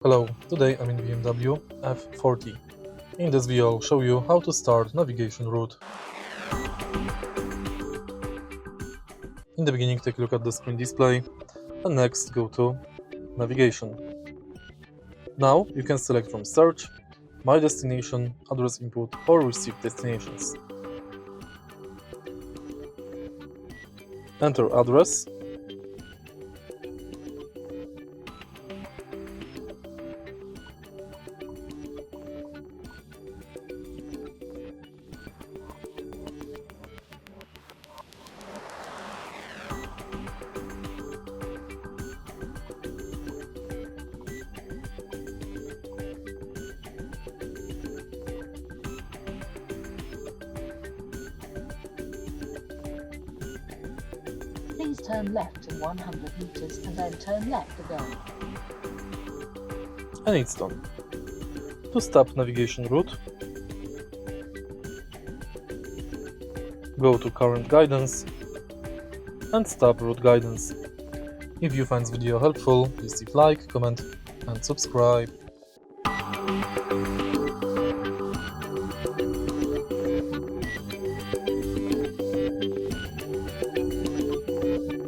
Hello, today I'm in BMW F40. In this video I'll show you how to start navigation route. In the beginning take a look at the screen display and next go to navigation. Now you can select from search, my destination, address input or receive destinations. Enter address. Please turn left in 100 meters and then turn left again. And it's done. To stop navigation route, go to current guidance and stop route guidance. If you find this video helpful, please leave like, comment and subscribe.